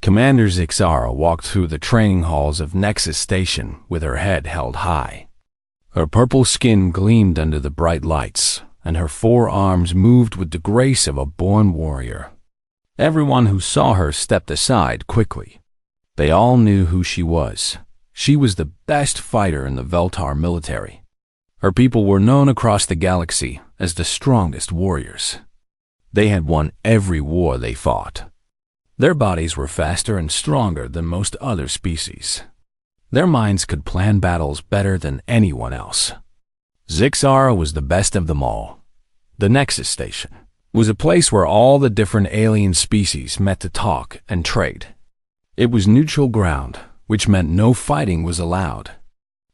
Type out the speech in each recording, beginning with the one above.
Commander Zixara walked through the training halls of Nexus Station with her head held high. Her purple skin gleamed under the bright lights, and her forearms moved with the grace of a born warrior. Everyone who saw her stepped aside quickly. They all knew who she was. She was the best fighter in the Veltar military. Her people were known across the galaxy as the strongest warriors. They had won every war they fought. Their bodies were faster and stronger than most other species. Their minds could plan battles better than anyone else. Zixara was the best of them all. The Nexus Station was a place where all the different alien species met to talk and trade. It was neutral ground, which meant no fighting was allowed.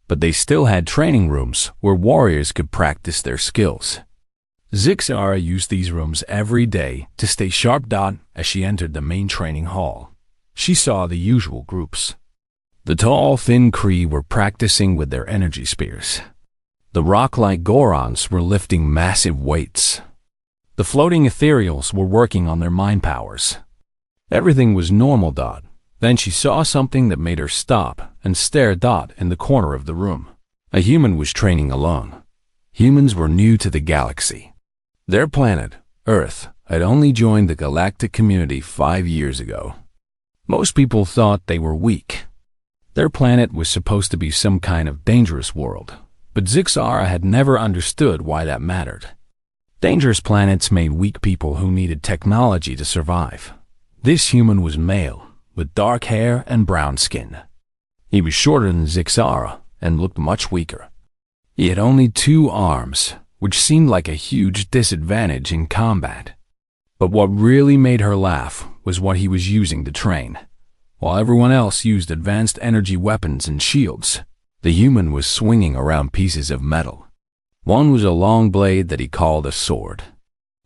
But they still had training rooms where warriors could practice their skills. Zixara used these rooms every day to stay sharp as she entered the main training hall. She saw the usual groups. The tall, thin Kree were practicing with their energy spears. The rock-like Gorons were lifting massive weights. The floating ethereals were working on their mind powers. Everything was normal. Then she saw something that made her stop and stare in the corner of the room. A human was training alone. Humans were new to the galaxy. Their planet, Earth, had only joined the galactic community 5 years ago. Most people thought they were weak. Their planet was supposed to be some kind of dangerous world, but Zixara had never understood why that mattered. Dangerous planets made weak people who needed technology to survive. This human was male, with dark hair and brown skin. He was shorter than Zixara and looked much weaker. He had only 2 arms, which seemed like a huge disadvantage in combat. But what really made her laugh was what he was using to train. While everyone else used advanced energy weapons and shields, the human was swinging around pieces of metal. One was a long blade that he called a sword.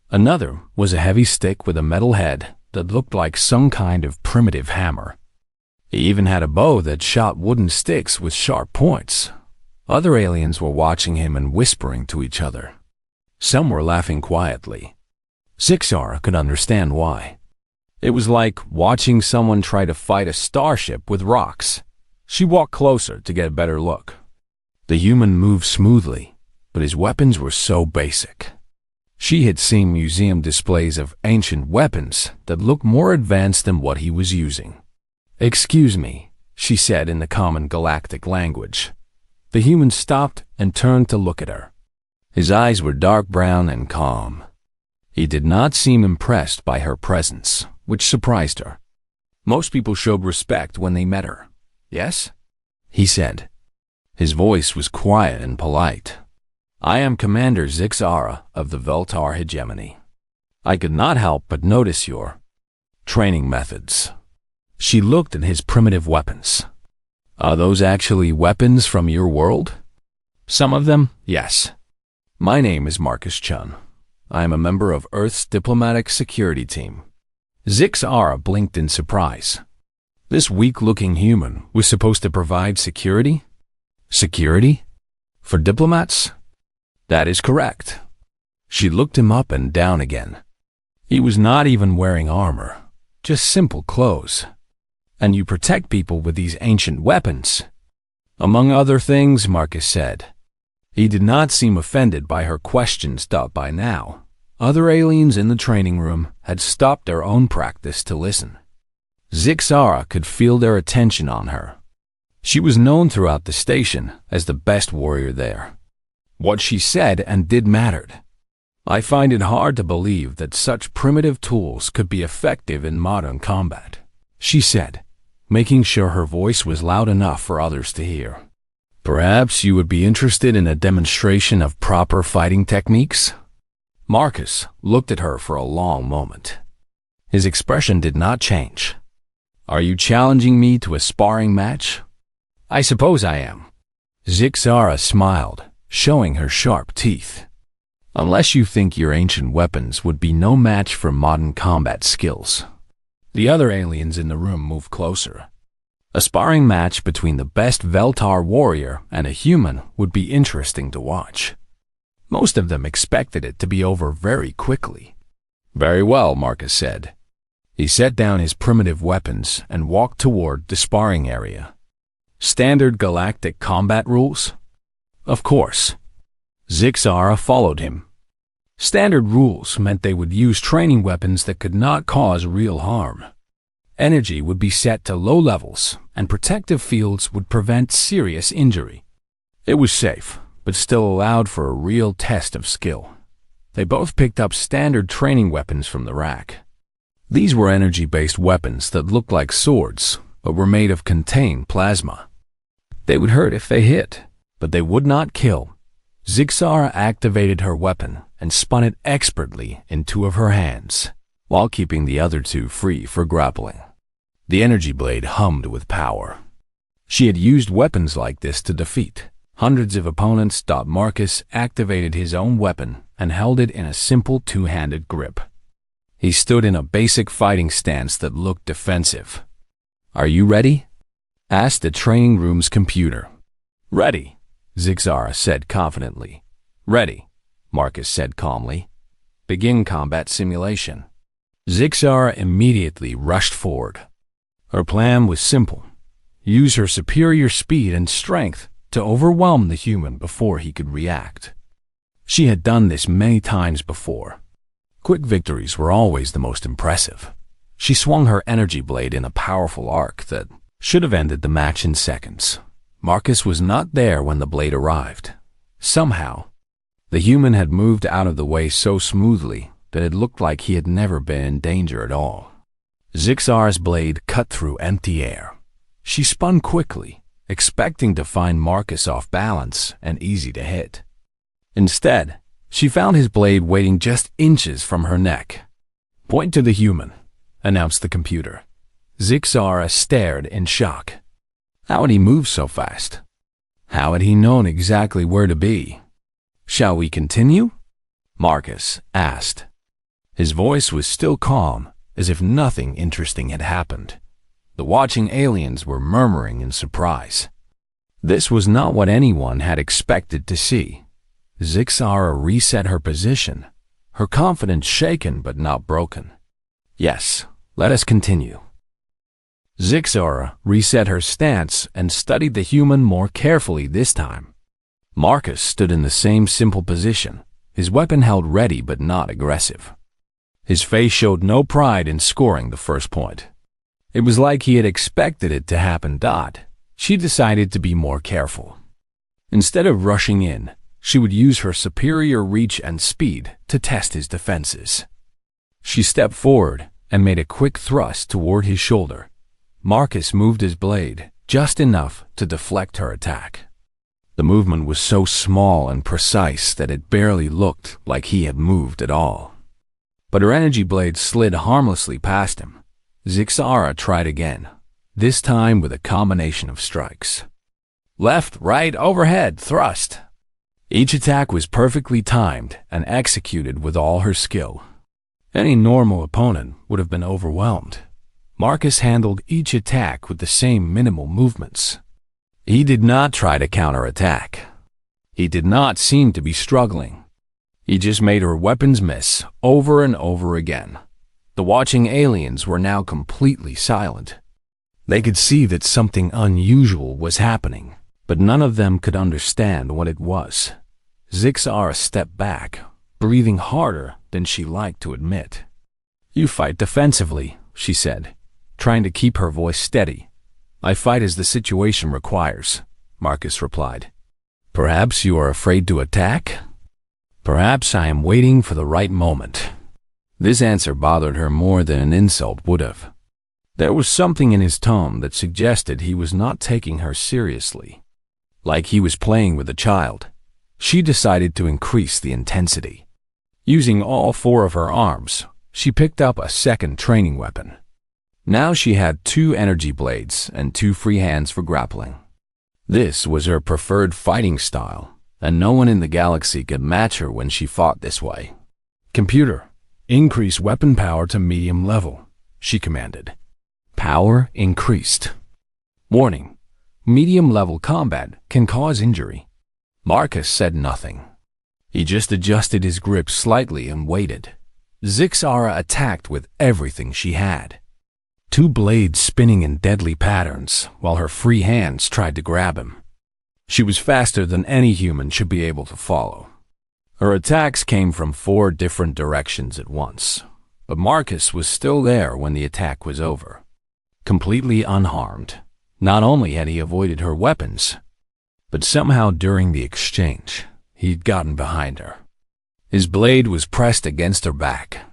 Another was a heavy stick with a metal head that looked like some kind of primitive hammer. He even had a bow that shot wooden sticks with sharp points. Other aliens were watching him and whispering to each other. Some were laughing quietly. Zixara could understand why. It was like watching someone try to fight a starship with rocks. She walked closer to get a better look. The human moved smoothly, but his weapons were so basic. She had seen museum displays of ancient weapons that looked more advanced than what he was using. "Excuse me," she said in the common galactic language. The human stopped and turned to look at her. His eyes were dark brown and calm. He did not seem impressed by her presence, which surprised her. Most people showed respect when they met her. "Yes?" he said. His voice was quiet and polite. "I am Commander Zixara of the Veltar hegemony. I could not help but notice your training methods." She looked at his primitive weapons. "Are those actually weapons from your world?" "Some of them, yes. My name is Marcus Chun. I am a member of Earth's diplomatic security team." Zixara blinked in surprise. This weak-looking human was supposed to provide security? Security? For diplomats? That is correct. She looked him up and down again. He was not even wearing armor, just simple clothes. "And you protect people with these ancient weapons?" "Among other things," Marcus said. He did not seem offended by her questions. By now, other aliens in the training room had stopped their own practice to listen. Zixara could feel their attention on her. She was known throughout the station as the best warrior there. What she said and did mattered. "I find it hard to believe that such primitive tools could be effective in modern combat," she said, making sure her voice was loud enough for others to hear. "Perhaps you would be interested in a demonstration of proper fighting techniques?" Marcus looked at her for a long moment. His expression did not change. "Are you challenging me to a sparring match?" "I suppose I am." Zixara smiled, showing her sharp teeth. "Unless you think your ancient weapons would be no match for modern combat skills." The other aliens in the room moved closer. A sparring match between the best Veltar warrior and a human would be interesting to watch. Most of them expected it to be over very quickly. "Very well," Marcus said. He set down his primitive weapons and walked toward the sparring area. Standard galactic combat rules? Of course. Zixara followed him. Standard rules meant they would use training weapons that could not cause real harm. Energy would be set to low levels, and protective fields would prevent serious injury. It was safe, but still allowed for a real test of skill. They both picked up standard training weapons from the rack. These were energy-based weapons that looked like swords, but were made of contained plasma. They would hurt if they hit, but they would not kill. Zixara activated her weapon and spun it expertly in two of her hands, while keeping the other two free for grappling. The energy blade hummed with power. She had used weapons like this to defeat hundreds of opponents. Marcus activated his own weapon and held it in a simple two-handed grip. He stood in a basic fighting stance that looked defensive. "Are you ready?" asked the training room's computer. "Ready," Zixara said confidently. "Ready," Marcus said calmly. "Begin combat simulation." Zixara immediately rushed forward. Her plan was simple: use her superior speed and strength to overwhelm the human before he could react. She had done this many times before. Quick victories were always the most impressive. She swung her energy blade in a powerful arc that should have ended the match in seconds. Marcus was not there when the blade arrived. Somehow, the human had moved out of the way so smoothly that it looked like he had never been in danger at all. Zixara's blade cut through empty air. She spun quickly, expecting to find Marcus off balance and easy to hit. Instead, she found his blade waiting just inches from her neck. "Point to the human," announced the computer. Zixara stared in shock. How had he moved so fast? How had he known exactly where to be? "Shall we continue?" Marcus asked. His voice was still calm, as if nothing interesting had happened. The watching aliens were murmuring in surprise. This was not what anyone had expected to see. Zixara reset her position, her confidence shaken but not broken. "Yes, let us continue." Zixara reset her stance and studied the human more carefully this time. Marcus stood in the same simple position, his weapon held ready but not aggressive. His face showed no pride in scoring the first point. It was like he had expected it to happen. She decided to be more careful. Instead of rushing in, she would use her superior reach and speed to test his defenses. She stepped forward and made a quick thrust toward his shoulder. Marcus moved his blade just enough to deflect her attack. The movement was so small and precise that it barely looked like he had moved at all. But her energy blade slid harmlessly past him. Zixara tried again, this time with a combination of strikes. Left, right, overhead, thrust. Each attack was perfectly timed and executed with all her skill. Any normal opponent would have been overwhelmed. Marcus handled each attack with the same minimal movements. He did not try to counterattack. He did not seem to be struggling. He just made her weapons miss over and over again. The watching aliens were now completely silent. They could see that something unusual was happening, but none of them could understand what it was. Zixara stepped back, breathing harder than she liked to admit. "You fight defensively," she said, trying to keep her voice steady. "I fight as the situation requires," Marcus replied. "Perhaps you are afraid to attack?" "Perhaps I am waiting for the right moment." This answer bothered her more than an insult would have. There was something in his tone that suggested he was not taking her seriously. Like he was playing with a child. She decided to increase the intensity. Using all four of her arms, she picked up a second training weapon. Now she had 2 energy blades and 2 free hands for grappling. This was her preferred fighting style, and no one in the galaxy could match her when she fought this way. "Computer, increase weapon power to medium level," she commanded. Power increased. Warning: medium-level combat can cause injury. Marcus said nothing. He just adjusted his grip slightly and waited. Zixara attacked with everything she had. Two blades spinning in deadly patterns while her free hands tried to grab him. She was faster than any human should be able to follow. Her attacks came from 4 different directions at once, but Marcus was still there when the attack was over. Completely unharmed, not only had he avoided her weapons, but somehow during the exchange, he'd gotten behind her. His blade was pressed against her back.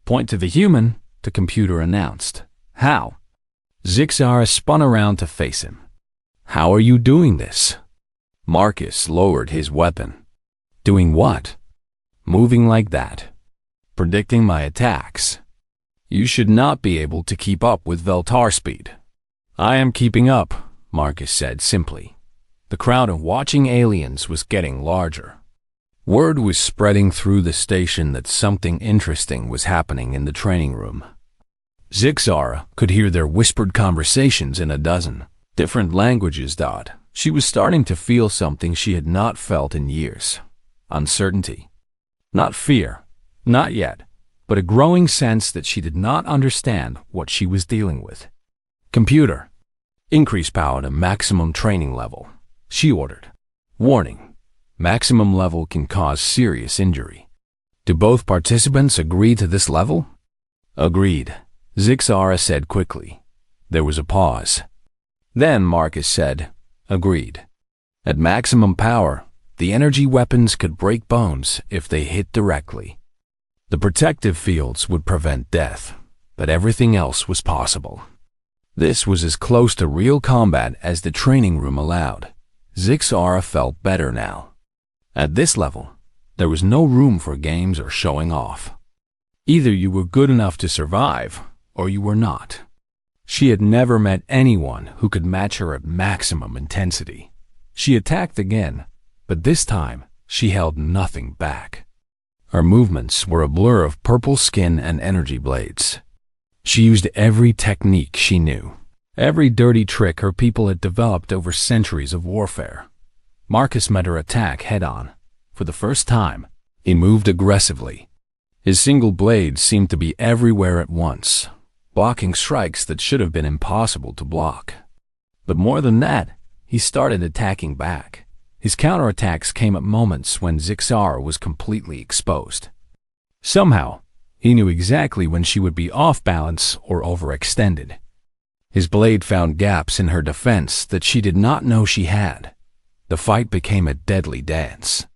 "Point to the human," the computer announced. "How?" Zixara spun around to face him. "How are you doing this?" Marcus lowered his weapon. "Doing what?" "Moving like that. Predicting my attacks. You should not be able to keep up with Veltar speed." "I am keeping up," Marcus said simply. The crowd of watching aliens was getting larger. Word was spreading through the station that something interesting was happening in the training room. Zixara could hear their whispered conversations in a dozen different languages. She was starting to feel something she had not felt in years. Uncertainty. Not fear, not yet, but a growing sense that she did not understand what she was dealing with. "Computer, increase power to maximum training level," she ordered. "Warning, maximum level can cause serious injury." "Do both participants agree to this level?" "Agreed," Zixara said quickly. There was a pause. Then Marcus said, "Agreed. At maximum power, the energy weapons could break bones if they hit directly. The protective fields would prevent death, but everything else was possible." This was as close to real combat as the training room allowed. Zixara felt better now. At this level, there was no room for games or showing off. Either you were good enough to survive, or you were not. She had never met anyone who could match her at maximum intensity. She attacked again, but this time she held nothing back. Her movements were a blur of purple skin and energy blades. She used every technique she knew, every dirty trick her people had developed over centuries of warfare. Marcus met her attack head-on. For the first time, he moved aggressively. His single blade seemed to be everywhere at once, blocking strikes that should have been impossible to block. But more than that, he started attacking back. His counterattacks came at moments when Zixara was completely exposed. Somehow, he knew exactly when she would be off balance or overextended. His blade found gaps in her defense that she did not know she had. The fight became a deadly dance.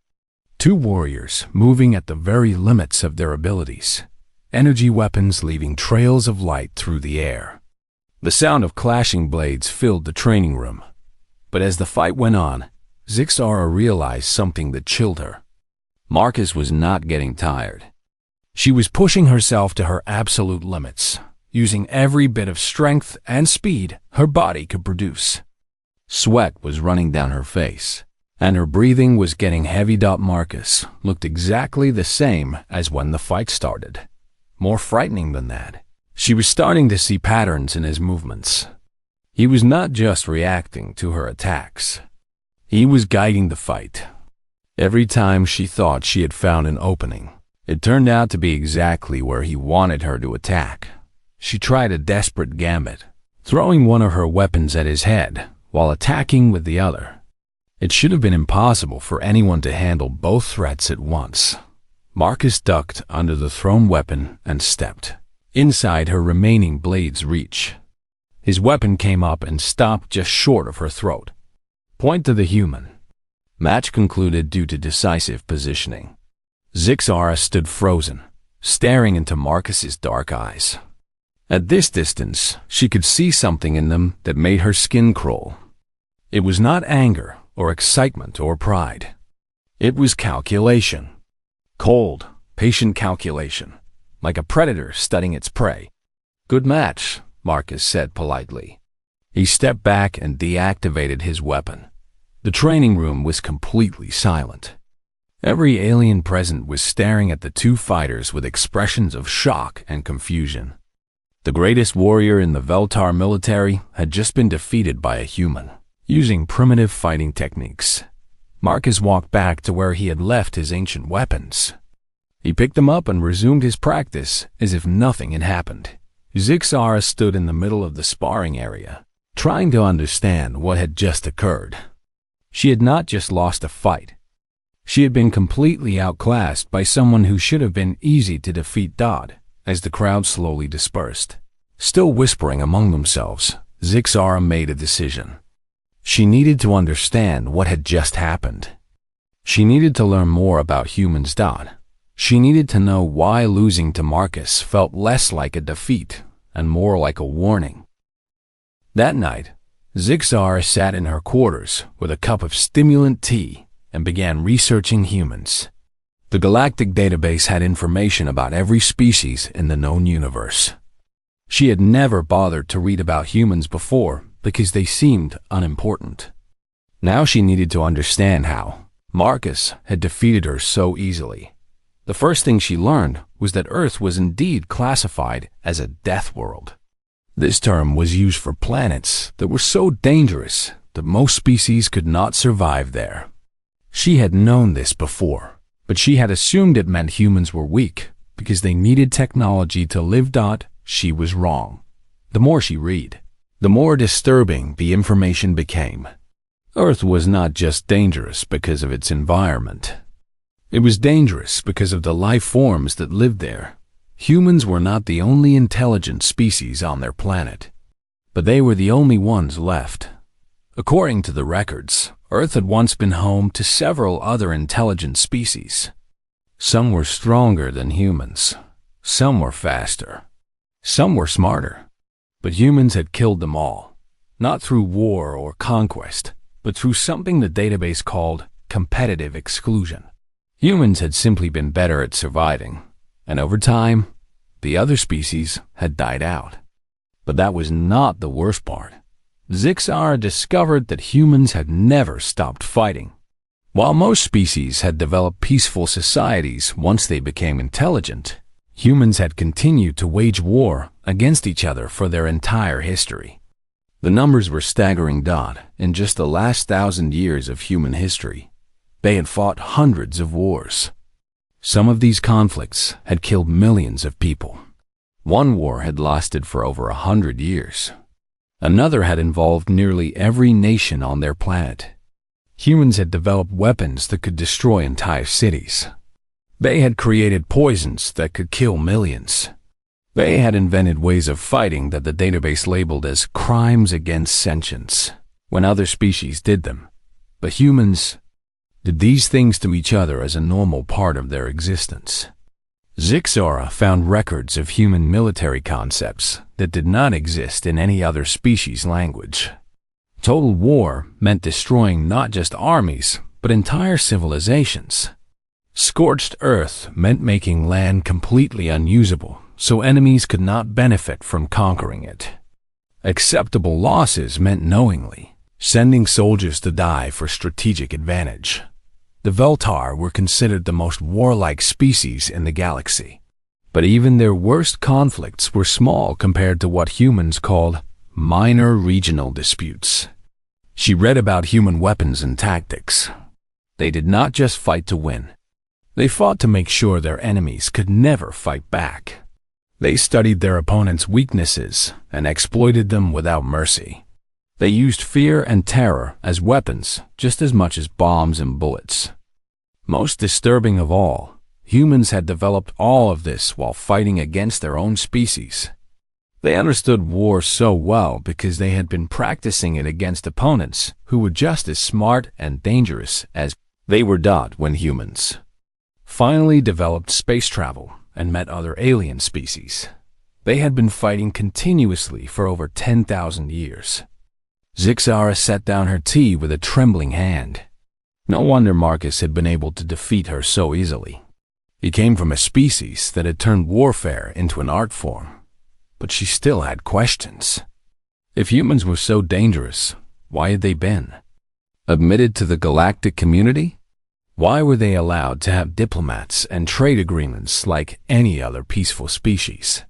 2 warriors moving at the very limits of their abilities, energy weapons leaving trails of light through the air. The sound of clashing blades filled the training room. But as the fight went on, Zixara realized something that chilled her. Marcus was not getting tired. She was pushing herself to her absolute limits, using every bit of strength and speed her body could produce. Sweat was running down her face, and her breathing was getting heavy. Marcus looked exactly the same as when the fight started. More frightening than that, she was starting to see patterns in his movements. He was not just reacting to her attacks. He was guiding the fight. Every time she thought she had found an opening, it turned out to be exactly where he wanted her to attack. She tried a desperate gambit, throwing one of her weapons at his head while attacking with the other. It should have been impossible for anyone to handle both threats at once. Marcus ducked under the thrown weapon and stepped inside her remaining blade's reach. His weapon came up and stopped just short of her throat. "Point to the human." Match concluded due to decisive positioning. Zixara stood frozen, staring into Marcus's dark eyes. At this distance, she could see something in them that made her skin crawl. It was not anger or excitement or pride. It was calculation. Cold, patient calculation, like a predator studying its prey. "Good match," Marcus said politely. He stepped back and deactivated his weapon. The training room was completely silent. Every alien present was staring at the 2 fighters with expressions of shock and confusion. The greatest warrior in the Veltar military had just been defeated by a human, using primitive fighting techniques. Marcus walked back to where he had left his ancient weapons. He picked them up and resumed his practice as if nothing had happened. Zixara stood in the middle of the sparring area, trying to understand what had just occurred. She had not just lost a fight. She had been completely outclassed by someone who should have been easy to defeat. As the crowd slowly dispersed, still whispering among themselves, Zixara made a decision. She needed to understand what had just happened. She needed to learn more about humans. She needed to know why losing to Marcus felt less like a defeat and more like a warning. That night, Zixara sat in her quarters with a cup of stimulant tea and began researching humans. The galactic database had information about every species in the known universe. She had never bothered to read about humans before because they seemed unimportant. Now she needed to understand how Marcus had defeated her so easily. The first thing she learned was that Earth was indeed classified as a death world. This term was used for planets that were so dangerous that most species could not survive there. She had known this before, but she had assumed it meant humans were weak because they needed technology to live. She was wrong. The more she read, the more disturbing the information became. Earth was not just dangerous because of its environment. It was dangerous because of the life forms that lived there. Humans were not the only intelligent species on their planet, but they were the only ones left. According to the records, Earth had once been home to several other intelligent species. Some were stronger than humans. Some were faster. Some were smarter. But humans had killed them all, not through war or conquest, but through something the database called competitive exclusion. Humans had simply been better at surviving, and over time, the other species had died out. But that was not the worst part. Zixara discovered that humans had never stopped fighting. While most species had developed peaceful societies once they became intelligent, humans had continued to wage war against each other for their entire history. The numbers were staggering. In just the last 1,000 years of human history, they had fought hundreds of wars. Some of these conflicts had killed millions of people. One war had lasted for over 100 years. Another had involved nearly every nation on their planet. Humans had developed weapons that could destroy entire cities. They had created poisons that could kill millions. They had invented ways of fighting that the database labeled as crimes against sentience when other species did them. But humans did these things to each other as a normal part of their existence. Zixara found records of human military concepts that did not exist in any other species' language. Total war meant destroying not just armies, but entire civilizations. Scorched earth meant making land completely unusable, so enemies could not benefit from conquering it. Acceptable losses meant knowingly sending soldiers to die for strategic advantage. The Veltar were considered the most warlike species in the galaxy, but even their worst conflicts were small compared to what humans called minor regional disputes. She read about human weapons and tactics. They did not just fight to win. They fought to make sure their enemies could never fight back. They studied their opponents' weaknesses and exploited them without mercy. They used fear and terror as weapons just as much as bombs and bullets. Most disturbing of all, humans had developed all of this while fighting against their own species. They understood war so well because they had been practicing it against opponents who were just as smart and dangerous as they were when humans finally developed space travel and met other alien species. They had been fighting continuously for over 10,000 years. Zixara set down her tea with a trembling hand. No wonder Marcus had been able to defeat her so easily. He came from a species that had turned warfare into an art form. But she still had questions. If humans were so dangerous, why had they been admitted to the galactic community? Why were they allowed to have diplomats and trade agreements like any other peaceful species?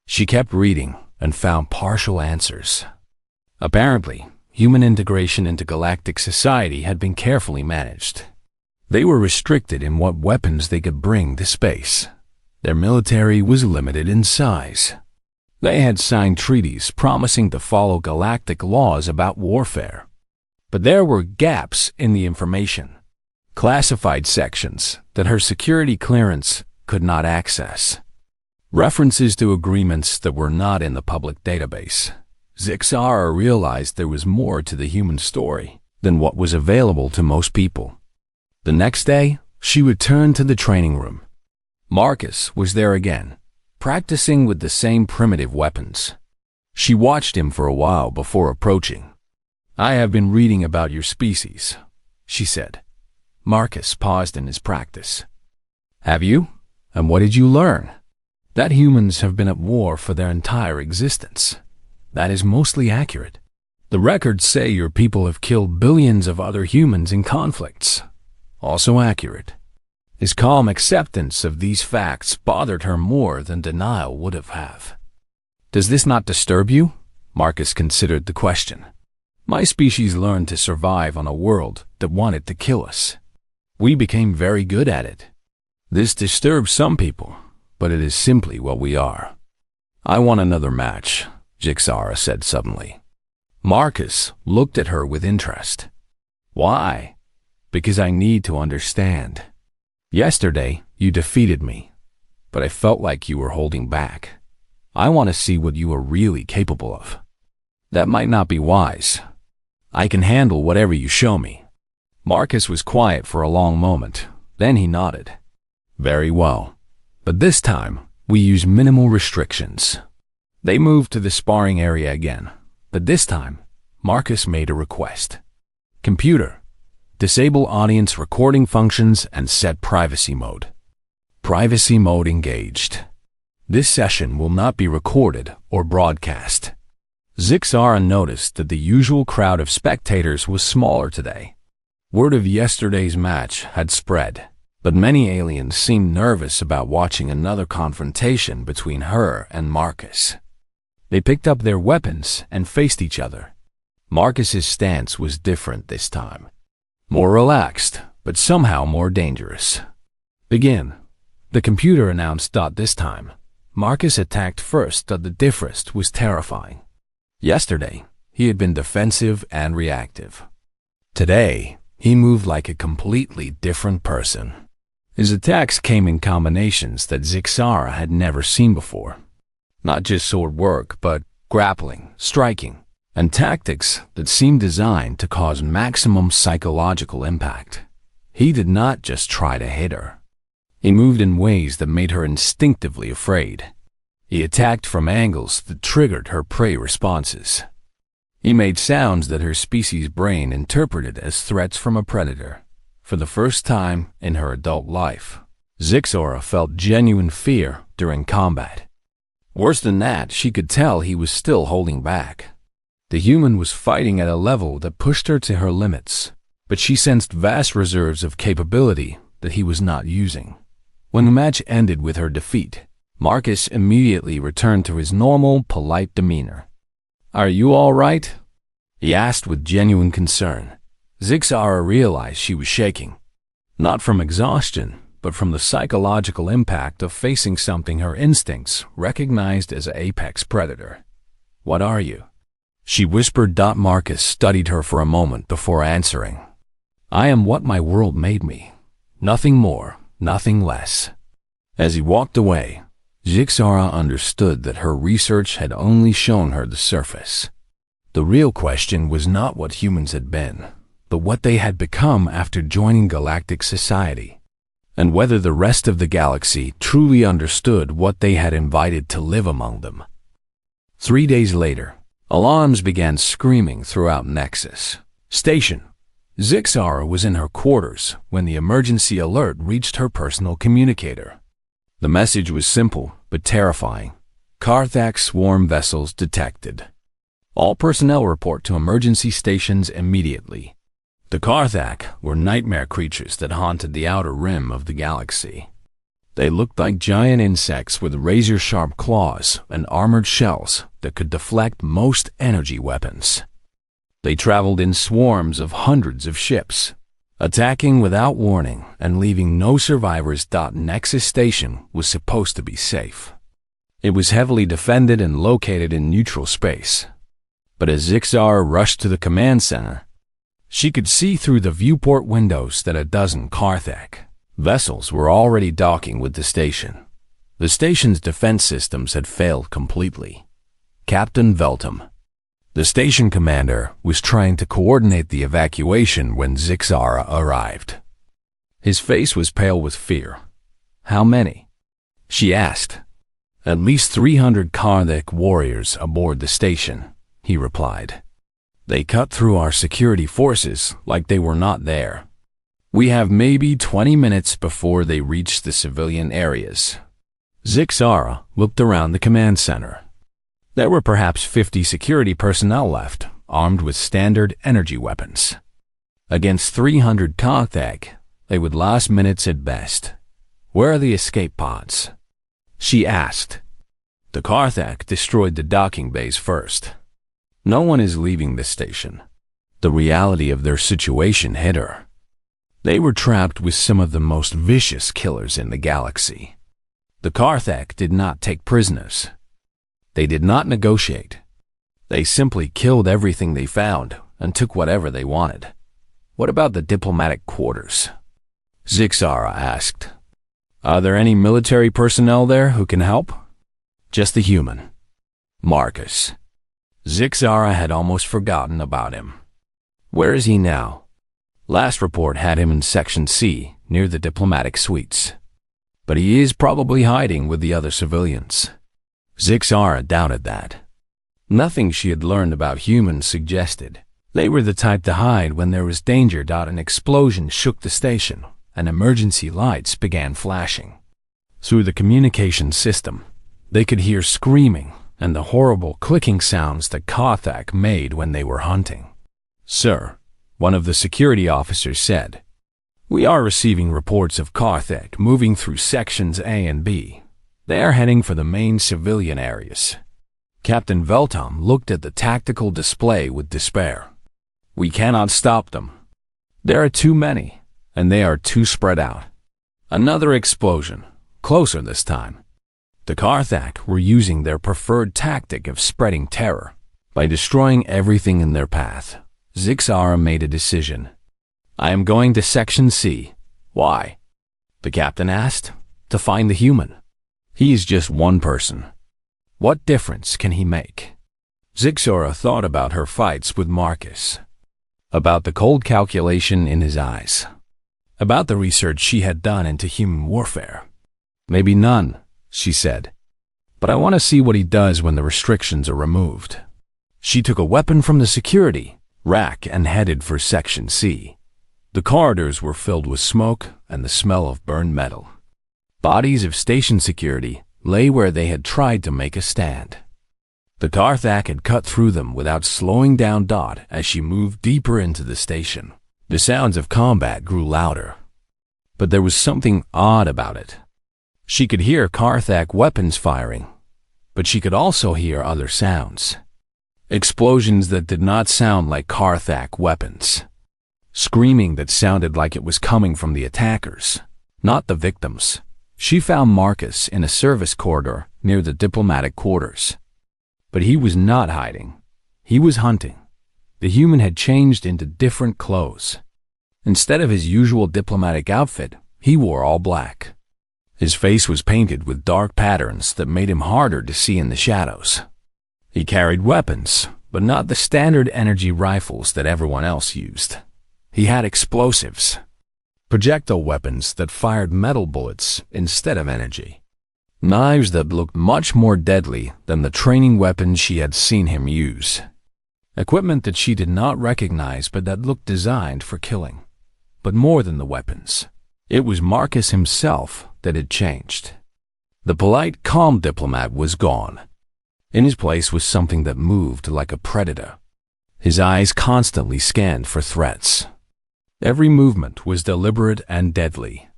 She kept reading and found partial answers. Apparently, human integration into galactic society had been carefully managed. They were restricted in what weapons they could bring to space. Their military was limited in size. They had signed treaties promising to follow galactic laws about warfare. But there were gaps in the information, classified sections that her security clearance could not access, references to agreements that were not in the public database. Zixara realized there was more to the human story than what was available to most people. The next day, she returned to the training room. Marcus was there again, practicing with the same primitive weapons. She watched him for a while before approaching. "I have been reading about your species," she said. Marcus paused in his practice. "Have you? And what did you learn?" "That humans have been at war for their entire existence. That is mostly accurate. The records say your people have killed billions of other humans in conflicts. Also accurate." His calm acceptance of these facts bothered her more than denial would have. "Does this not disturb you?" Marcus considered the question. "My species learned to survive on a world that wanted to kill us. We became very good at it. This disturbs some people, but it is simply what we are." "I want another match," Zixara said suddenly. Marcus looked at her with interest. "Why?" "Because I need to understand. Yesterday, you defeated me, but I felt like you were holding back. I want to see what you are really capable of." "That might not be wise. I can handle whatever you show me." Marcus was quiet for a long moment. Then he nodded. "Very well. But this time, we use minimal restrictions." They moved to the sparring area again, but this time, Marcus made a request. "Computer, disable audience recording functions and set privacy mode." Privacy mode engaged. "This session will not be recorded or broadcast." Zixara noticed that the usual crowd of spectators was smaller today. Word of yesterday's match had spread, but many aliens seemed nervous about watching another confrontation between her and Marcus. They picked up their weapons and faced each other. Marcus's stance was different this time. More relaxed, but somehow more dangerous. "Begin," the computer announced. This time, Marcus attacked first. The difference was terrifying. Yesterday, he had been defensive and reactive. Today, he moved like a completely different person. His attacks came in combinations that Zixara had never seen before. Not just sword work, but grappling, striking, and tactics that seemed designed to cause maximum psychological impact. He did not just try to hit her. He moved in ways that made her instinctively afraid. He attacked from angles that triggered her prey responses. He made sounds that her species' brain interpreted as threats from a predator. For the first time in her adult life, Zixara felt genuine fear during combat. Worse than that, she could tell he was still holding back. The human was fighting at a level that pushed her to her limits, but she sensed vast reserves of capability that he was not using. When the match ended with her defeat, Marcus immediately returned to his normal, polite demeanor. "Are you all right?" he asked with genuine concern. Zixara realized she was shaking, not from exhaustion, but from the psychological impact of facing something her instincts recognized as an apex predator. "What are you?" she whispered. Marcus studied her for a moment before answering. "I am what my world made me. Nothing more, nothing less." As he walked away, Zixara understood that her research had only shown her the surface. The real question was not what humans had been, but what they had become after joining galactic society, and whether the rest of the galaxy truly understood what they had invited to live among them. 3 days later, alarms began screaming throughout Nexus Station. Zixara was in her quarters when the emergency alert reached her personal communicator. The message was simple but terrifying. Karthak swarm vessels detected. All personnel report to emergency stations immediately. The Karthak were nightmare creatures that haunted the outer rim of the galaxy. They looked like giant insects with razor-sharp claws and armored shells that could deflect most energy weapons. They traveled in swarms of hundreds of ships, attacking without warning and leaving no survivors. Nexus Station was supposed to be safe. It was heavily defended and located in neutral space. But as Zixara rushed to the command center, she could see through the viewport windows that a dozen Carthag vessels were already docking with the station. The station's defense systems had failed completely. Captain Veltum, the station commander, was trying to coordinate the evacuation when Zixara arrived. His face was pale with fear. "How many?" she asked. "At least 300 Carthag warriors aboard the station," he replied. "They cut through our security forces like they were not there. We have maybe 20 minutes before they reach the civilian areas." Zixara looked around the command center. There were perhaps 50 security personnel left, armed with standard energy weapons. Against 300 Carthag, they would last minutes at best. "Where are the escape pods?" she asked. "The Carthag destroyed the docking bays first. No one is leaving the station." The reality of their situation hit her. They were trapped with some of the most vicious killers in the galaxy. The Carthag did not take prisoners. They did not negotiate. They simply killed everything they found and took whatever they wanted. "What about the diplomatic quarters?" Zixara asked. "Are there any military personnel there who can help?" "Just the human. Marcus." Zixara had almost forgotten about him. "Where is he now?" Last report had him in Section C, near the diplomatic suites. "But he is probably hiding with the other civilians." Zixara doubted that. Nothing she had learned about humans suggested they were the type to hide when there was danger. An explosion shook the station, and emergency lights began flashing. Through the communication system, they could hear screaming and the horrible clicking sounds that Carthag made when they were hunting. "Sir," one of the security officers said, "we are receiving reports of Carthag moving through sections A and B. They are heading for the main civilian areas." Captain Veltom looked at the tactical display with despair. "We cannot stop them. There are too many, and they are too spread out." Another explosion, closer this time. The Carthag were using their preferred tactic of spreading terror by destroying everything in their path. Zixara made a decision. "I am going to Section C." "Why?" the captain asked. "To find the human. He is just one person. What difference can he make?" Zixara thought about her fights with Marcus, about the cold calculation in his eyes, about the research she had done into human warfare. "Maybe none," she said, "but I want to see what he does when the restrictions are removed." She took a weapon from the security rack and headed for Section C. The corridors were filled with smoke and the smell of burned metal. Bodies of station security lay where they had tried to make a stand. The Carthag had cut through them without slowing down. As she moved deeper into the station, the sounds of combat grew louder. But there was something odd about it. She could hear Carthag weapons firing, but she could also hear other sounds. Explosions that did not sound like Carthag weapons. Screaming that sounded like it was coming from the attackers, not the victims. She found Marcus in a service corridor near the diplomatic quarters. But he was not hiding. He was hunting. The human had changed into different clothes. Instead of his usual diplomatic outfit, he wore all black. His face was painted with dark patterns that made him harder to see in the shadows. He carried weapons, but not the standard energy rifles that everyone else used. He had explosives. Projectile weapons that fired metal bullets instead of energy. Knives that looked much more deadly than the training weapons she had seen him use. Equipment that she did not recognize but that looked designed for killing. But more than the weapons, it was Marcus himself that had changed. The polite, calm diplomat was gone. In his place was something that moved like a predator. His eyes constantly scanned for threats. Every movement was deliberate and deadly.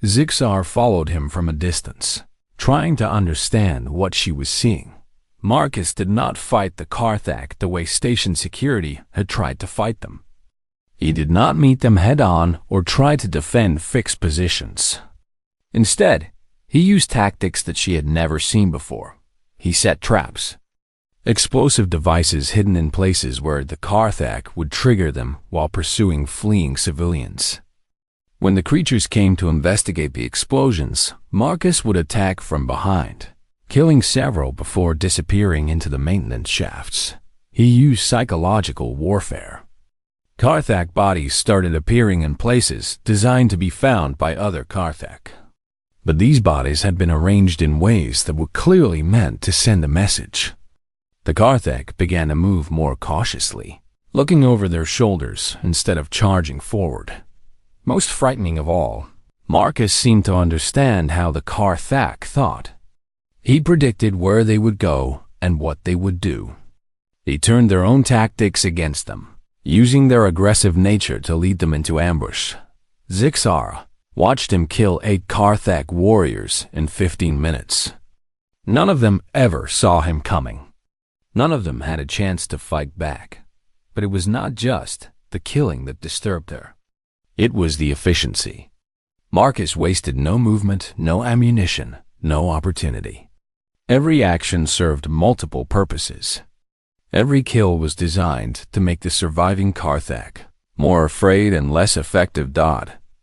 Zixar followed him from a distance, trying to understand what she was seeing. Marcus did not fight the Carthag the way station security had tried to fight them. He did not meet them head-on or try to defend fixed positions. Instead, he used tactics that she had never seen before. He set traps. Explosive devices hidden in places where the Karthak would trigger them while pursuing fleeing civilians. When the creatures came to investigate the explosions, Marcus would attack from behind, killing several before disappearing into the maintenance shafts. He used psychological warfare. Karthak bodies started appearing in places designed to be found by other Karthak. But these bodies had been arranged in ways that were clearly meant to send a message. The Karthak began to move more cautiously, looking over their shoulders instead of charging forward. Most frightening of all, Marcus seemed to understand how the Karthak thought. He predicted where they would go and what they would do. He turned their own tactics against them, using their aggressive nature to lead them into ambush. Zixara watched him kill 8 Karthak warriors in 15 minutes. None of them ever saw him coming. None of them had a chance to fight back. But it was not just the killing that disturbed her. It was the efficiency. Marcus wasted no movement, no ammunition, no opportunity. Every action served multiple purposes. Every kill was designed to make the surviving Karthak more afraid and less effective.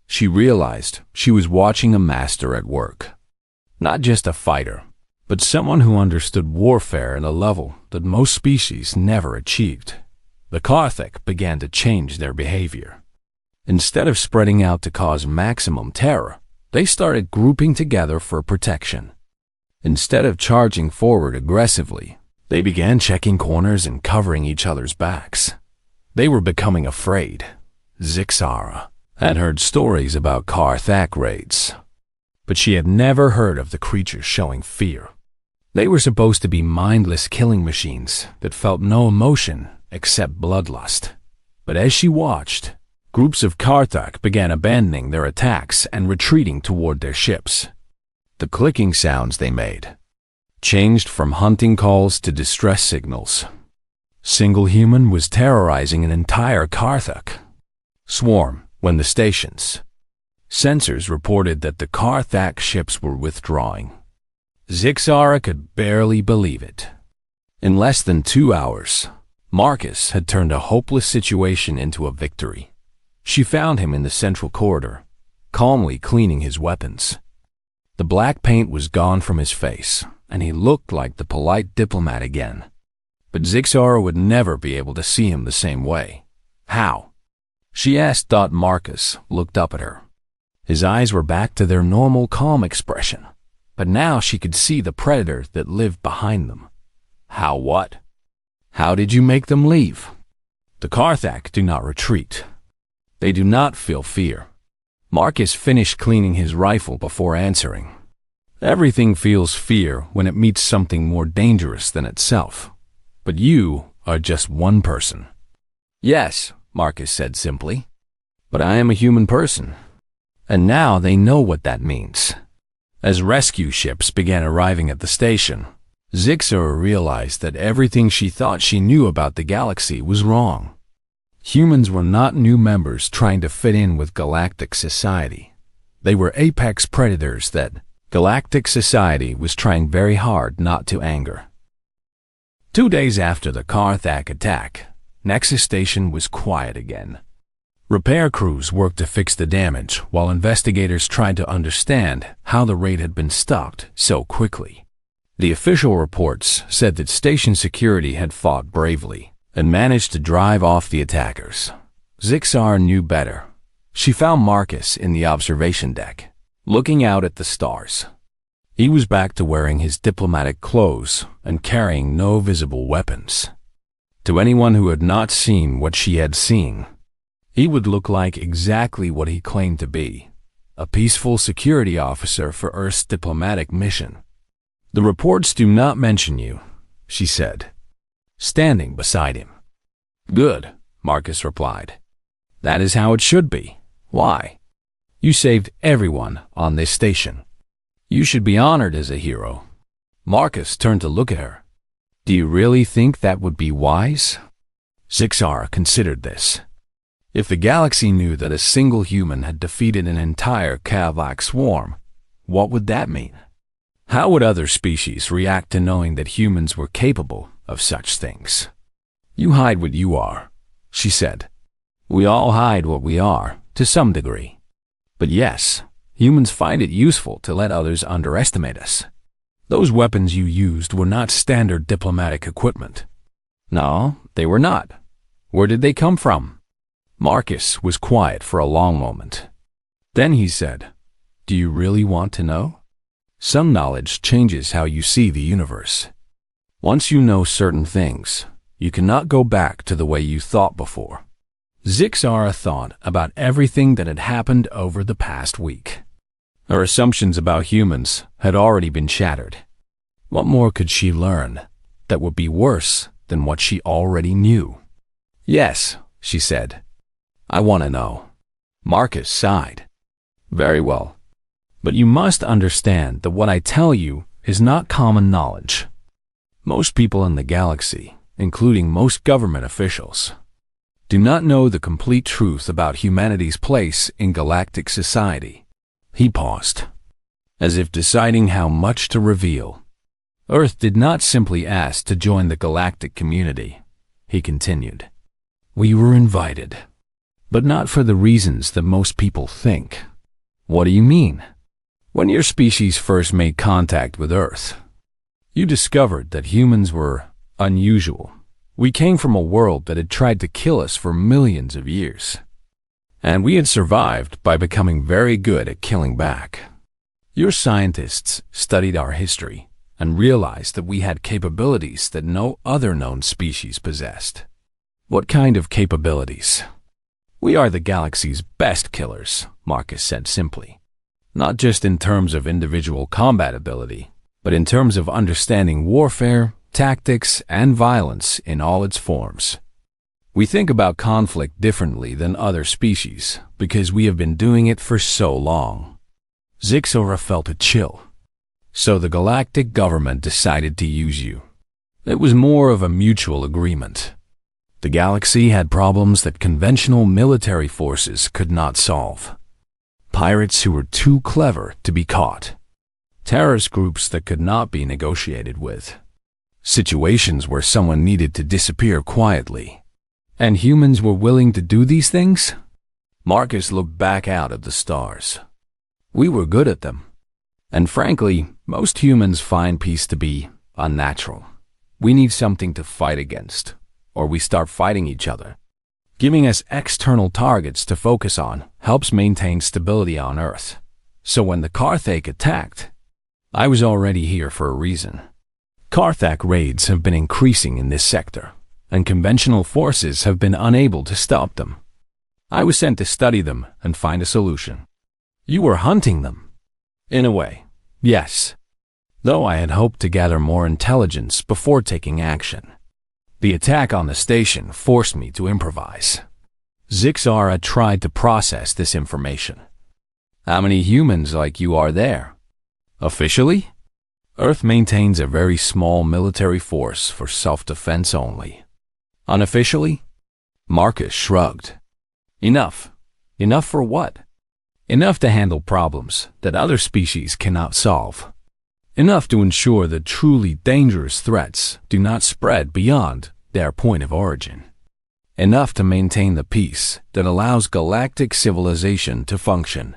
She realized she was watching a master at work. Not just a fighter, but someone who understood warfare at a level that most species never achieved. The Karthak began to change their behavior. Instead of spreading out to cause maximum terror, they started grouping together for protection. Instead of charging forward aggressively, they began checking corners and covering each other's backs. They were becoming afraid. Zixara had heard stories about Karthak raids, but she had never heard of the creatures showing fear. They were supposed to be mindless killing machines that felt no emotion except bloodlust. But as she watched, groups of Karthak began abandoning their attacks and retreating toward their ships. The clicking sounds they made changed from hunting calls to distress signals. Single human was terrorizing an entire Karthak swarm when the stations. Sensors reported that the Karthak ships were withdrawing. Zixara could barely believe it. In less than 2 hours, Marcus had turned a hopeless situation into a victory. She found him in the central corridor, calmly cleaning his weapons. The black paint was gone from his face, and he looked like the polite diplomat again. But Zixara would never be able to see him the same way. How? She asked. Marcus looked up at her. His eyes were back to their normal calm expression, but now she could see the predator that lived behind them. How what? How did you make them leave? The Karthak do not retreat. They do not feel fear. Marcus finished cleaning his rifle before answering. Everything feels fear when it meets something more dangerous than itself. But you are just one person. Yes, Marcus said simply. But I am a human person. And now they know what that means. As rescue ships began arriving at the station, Zixara realized that everything she thought she knew about the galaxy was wrong. Humans were not new members trying to fit in with galactic society. They were apex predators that galactic society was trying very hard not to anger. 2 days after the Karthak attack, Nexus Station was quiet again. Repair crews worked to fix the damage while investigators tried to understand how the raid had been stopped so quickly. The official reports said that station security had fought bravely and managed to drive off the attackers. Zixara knew better. She found Marcus in the observation deck, looking out at the stars. He was back to wearing his diplomatic clothes and carrying no visible weapons. To anyone who had not seen what she had seen, he would look like exactly what he claimed to be, a peaceful security officer for Earth's diplomatic mission. The reports do not mention you, she said, standing beside him. Good, Marcus replied. That is how it should be. Why? You saved everyone on this station. You should be honored as a hero. Marcus turned to look at her. Do you really think that would be wise? Zixara considered this. If the galaxy knew that a single human had defeated an entire HFY swarm, what would that mean? How would other species react to knowing that humans were capable of such things? You hide what you are, she said. We all hide what we are, to some degree. But yes, humans find it useful to let others underestimate us. Those weapons you used were not standard diplomatic equipment. No, they were not. Where did they come from? Marcus was quiet for a long moment. Then he said, "Do you really want to know? Some knowledge changes how you see the universe. Once you know certain things, you cannot go back to the way you thought before." Zixara thought about everything that had happened over the past week. Her assumptions about humans had already been shattered. What more could she learn that would be worse than what she already knew? "Yes," she said. "I want to know." Marcus sighed. "Very well. But you must understand that what I tell you is not common knowledge. Most people in the galaxy, including most government officials, do not know the complete truth about humanity's place in galactic society." He paused, as if deciding how much to reveal. Earth did not simply ask to join the galactic community, he continued. We were invited, but not for the reasons that most people think. What do you mean? When your species first made contact with Earth, you discovered that humans were unusual. We came from a world that had tried to kill us for millions of years. And we had survived by becoming very good at killing back. Your scientists studied our history and realized that we had capabilities that no other known species possessed. What kind of capabilities? We are the galaxy's best killers, Marcus said simply. Not just in terms of individual combat ability, but in terms of understanding warfare, tactics, and violence in all its forms. We think about conflict differently than other species because we have been doing it for so long. Zixora felt a chill. So the galactic government decided to use you. It was more of a mutual agreement. The galaxy had problems that conventional military forces could not solve. Pirates who were too clever to be caught. Terrorist groups that could not be negotiated with. Situations where someone needed to disappear quietly. And humans were willing to do these things? Marcus looked back out at the stars. We were good at them. And frankly, most humans find peace to be unnatural. We need something to fight against, or we start fighting each other. Giving us external targets to focus on helps maintain stability on Earth. So when the Carthage attacked, I was already here for a reason. Carthage raids have been increasing in this sector, and conventional forces have been unable to stop them. I was sent to study them and find a solution. You were hunting them. In a way, yes. Though I had hoped to gather more intelligence before taking action. The attack on the station forced me to improvise. Zixara tried to process this information. How many humans like you are there? Officially? Earth maintains a very small military force for self-defense only. Unofficially? Marcus shrugged. Enough. Enough for what? Enough to handle problems that other species cannot solve. Enough to ensure that truly dangerous threats do not spread beyond their point of origin. Enough to maintain the peace that allows galactic civilization to function.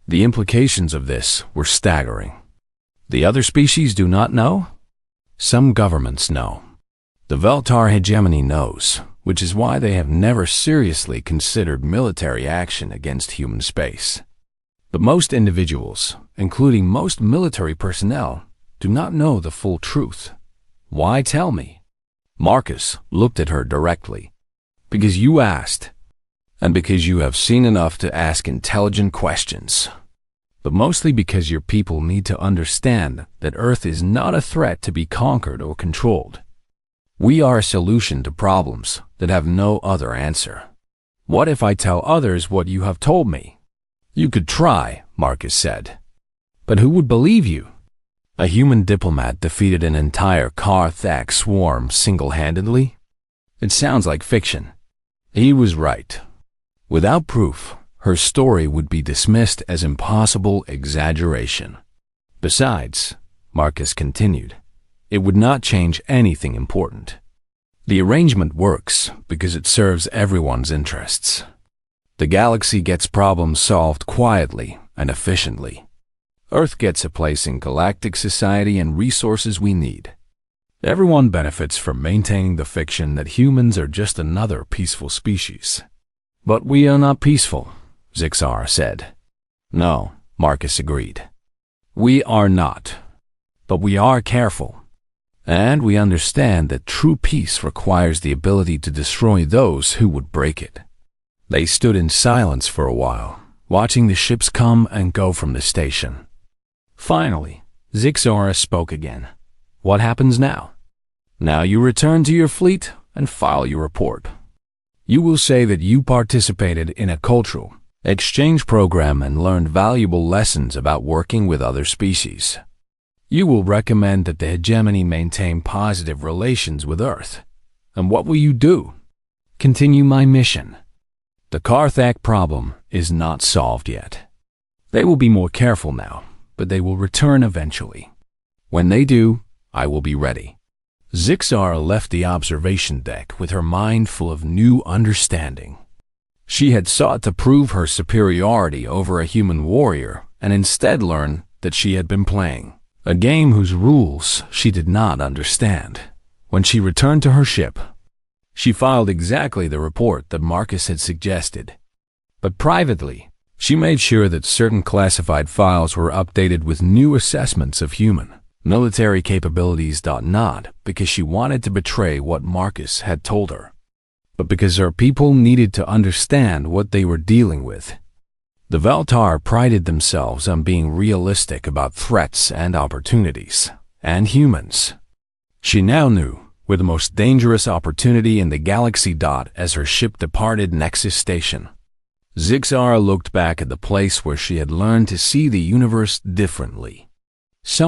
The implications of this were staggering. The other species do not know? Some governments know. The Veltar hegemony knows, which is why they have never seriously considered military action against human space. But most individuals, including most military personnel, do not know the full truth. Why tell me? Marcus looked at her directly. Because you asked, and because you have seen enough to ask intelligent questions. But mostly because your people need to understand that Earth is not a threat to be conquered or controlled. We are a solution to problems that have no other answer. What if I tell others what you have told me? You could try, Marcus said. But who would believe you? A human diplomat defeated an entire Carthage swarm single-handedly? It sounds like fiction. He was right. Without proof, her story would be dismissed as impossible exaggeration. Besides, Marcus continued, it would not change anything important. The arrangement works because it serves everyone's interests. The galaxy gets problems solved quietly and efficiently. Earth gets a place in galactic society and resources we need. Everyone benefits from maintaining the fiction that humans are just another peaceful species. But we are not peaceful, Zixar said. No, Marcus agreed. We are not. But we are careful. And we understand that true peace requires the ability to destroy those who would break it. They stood in silence for a while, watching the ships come and go from the station. Finally, Zixar spoke again. What happens now? Now you return to your fleet and file your report. You will say that you participated in a cultural exchange program and learned valuable lessons about working with other species. You will recommend that the hegemony maintain positive relations with Earth. And what will you do? Continue my mission. The Carthag problem is not solved yet. They will be more careful now, but they will return eventually. When they do, I will be ready. Zixar left the observation deck with her mind full of new understanding. She had sought to prove her superiority over a human warrior and instead learned that she had been playing a game whose rules she did not understand. When she returned to her ship, she filed exactly the report that Marcus had suggested. But privately, she made sure that certain classified files were updated with new assessments of human military capabilities. Not because she wanted to betray what Marcus had told her, but because her people needed to understand what they were dealing with. The Veltar prided themselves on being realistic about threats and opportunities, and humans. She now knew where the most dangerous opportunity in the galaxy. As her ship departed Nexus Station, Zixar looked back at the place where she had learned to see the universe differently. Someone